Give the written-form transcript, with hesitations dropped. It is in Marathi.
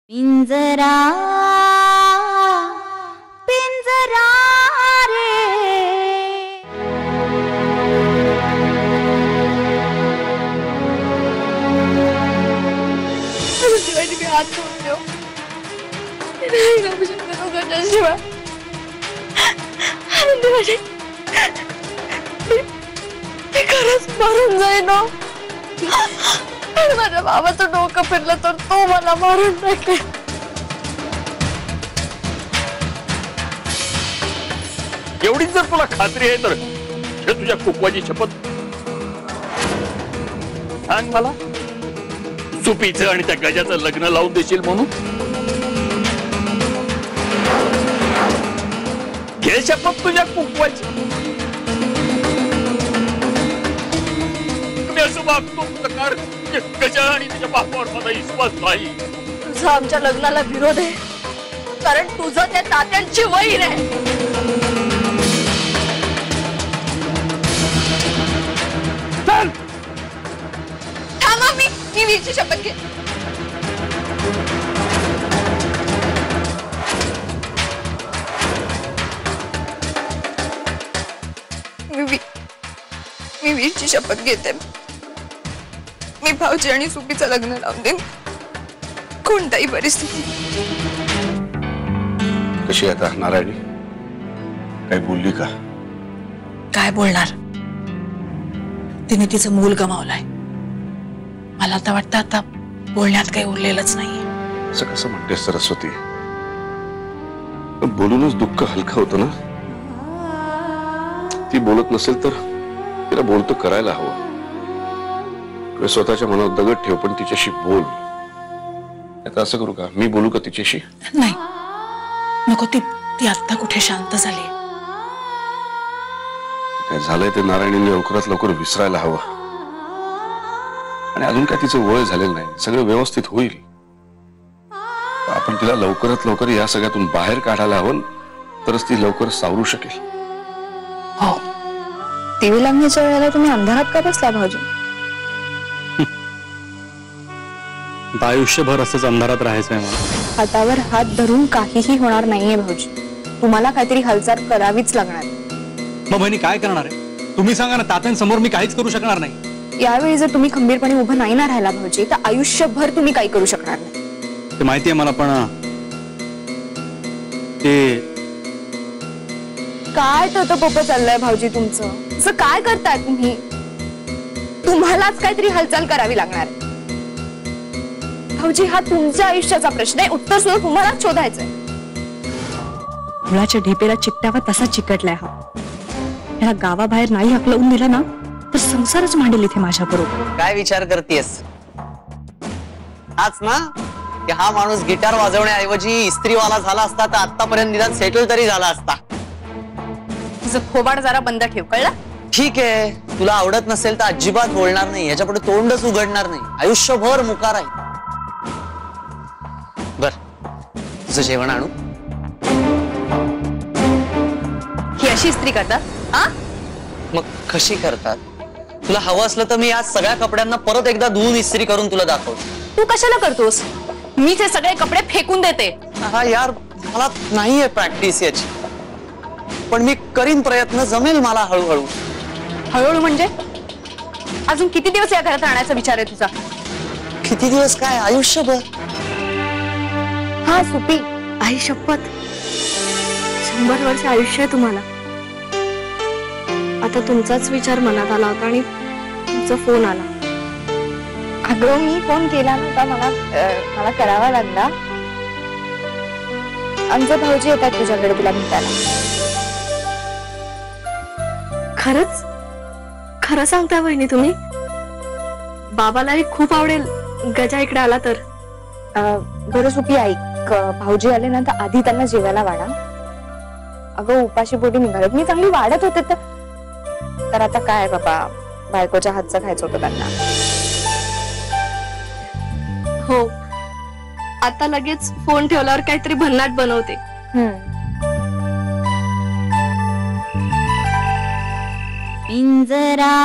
पिंजरा पिंजरा रे शिवाजी मी हात सोडलो नाही ना मुझे दोघांच्या शिवाय मी खरंच मरून जाईन माझ्या बाबाचं डोकं फिरलं तर तो मला मारून टाकेल. एवढीच जर तुला खात्री आहे तर हे तुझ्या कुकवाची शपथ सांग मला. सुपीचं आणि त्या गजाचं लग्न लावून देशील म्हणून घे शपथ तुझ्या कुकवाची. मी असं वागतो कारण गजा आणि त्याच्या बापावर माझा विश्वास नाही. तुझा आमच्या लग्नाला विरोध आहे कारण तुझं त्या तात्यांची वैर आहे. चल थांबा मी वीरची शपथ घे. मी वीरची शपथ घेते. मी भाऊजी आणि सुपीचं लग्न लावून देईन कोणत्याही परिस्थितीत. कशी आता नारायणी काय बोलली का? काय बोलणार? तिने तिचं मूल गमावलंय. मला आता वाटतं आता बोलण्यात काही उरलेलंच नाहीये. असं कसं म्हणतेस सरस्वती? बोलूनच दुःख हलकं होतं ना. ती बोलत नसेल तर तिला बोलतं करायला हवं. स्वतःच्या मनात दगड ठेव पण तिच्याशी बोल. आता असं करू का मी बोलू का तिच्याशी? नाही नको. ती आता कुठे शांत झाली. काय झालंय ते नारायणीने लवकरात लवकर विसरायला हवं. आणि अजून काय तिचं वय झालेलं नाही. सगळं व्यवस्थित होईल. आपण तिला लवकरात लवकर या सगळ्यातून बाहेर काढायला हवं तरच ती लवकर सावरू शकेल. हो. टीव्ही लागण्याच्या वेळेला तुम्ही अंधारात का बसला भाऊजी? आयुष्यभर असंच अंधारात राहायचंय मला. हातावर हात धरून काहीही होणार नाहीये भाऊजी. तुम्हाला काहीतरी हालचाल करावीच लागणार. मग बहिणी काय करणार आहे? तुम्ही सांगा ना. तात्यांसमोर मी काहीच करू शकणार नाही. यावेळी जर तुम्ही खंबीरपणे उभं नाही ना राहिला भाऊजी तर आयुष्यभर तुम्ही काही करू शकणार नाही. ते माहितीये मला पण ते काय पोपं चाललंय भाऊजी तुमचं? असं काय करताय तुम्ही? तुम्हालाच काहीतरी हालचाल करावी लागणार. भाऊजी हा तुमच्या आयुष्याचा प्रश्न आहे. उत्तर सुद्धा तुम्हालाच शोधायचंय. मुळाच्या ढेपेला चिकटावा तसा चिकटलाय हा. याला गावाबाहेर नाही हकलवून दिला ना तर संसारच मांडेल इथे माझ्या बरोबर. काय विचार करतेस? हाच ना की हा माणूस गिटार वाजवण्याऐवजी इस्त्रीवाला झाला असता तर आतापर्यंत निदान सेटल तरी झाला असता. तुझं खोबाड जरा बंद ठेव, कळलं? ठीक आहे. तुला आवडत नसेल तर अजिबात बोलणार नाही. याच्यापुढे तोंडच उघडणार नाही. आयुष्यभर मुकार आहे. बर तुझं जेवण आणू? ही अशी इस्त्री करतात? हा मग कशी करतात? तुला हवं असलं तर मी आज सगळ्या कपड्यांना परत एकदा धुवून इस्त्री करून तुला दाखवतो. तू कशाला करतोस? मीच हे सगळे कपडे फेकून देते. हा यार मला नाहीये प्रॅक्टिस याची. पण मी करीन प्रयत्न. जमेल मला हळूहळू. हळूहळू म्हणजे अजून किती दिवस या घरात राहण्याचा विचार आहे तुझा? किती दिवस काय? आयुष्यभर. हा सुपी आई शपथ 100 वर्ष आयुष्य आहे तुम्हाला. आता तुमचाच विचार मनात आला होता आणि तुमचा फोन आला. अगं मी फोन केला नव्हता. मला करावा लागला. आमचे भाऊजी येतात तुझ्याकडे तुला भेटायला. खरंच? खरं सांगता वहिनी तुम्ही? बाबालाही खूप आवडेल गजा इकडे आला तर. बरं सुपी ऐक. भाऊजी आले ना तर आधी त्यांना जेवायला वाढा. अगं उपाशी पोटी निघाले. मी चांगली वाढत होते तर आता काय बाबा बायकोच्या हातचं खायचं होतं त्यांना. हो. आता लगेच फोन ठेवल्यावर काहीतरी भन्नाट बनवते. पिंजरा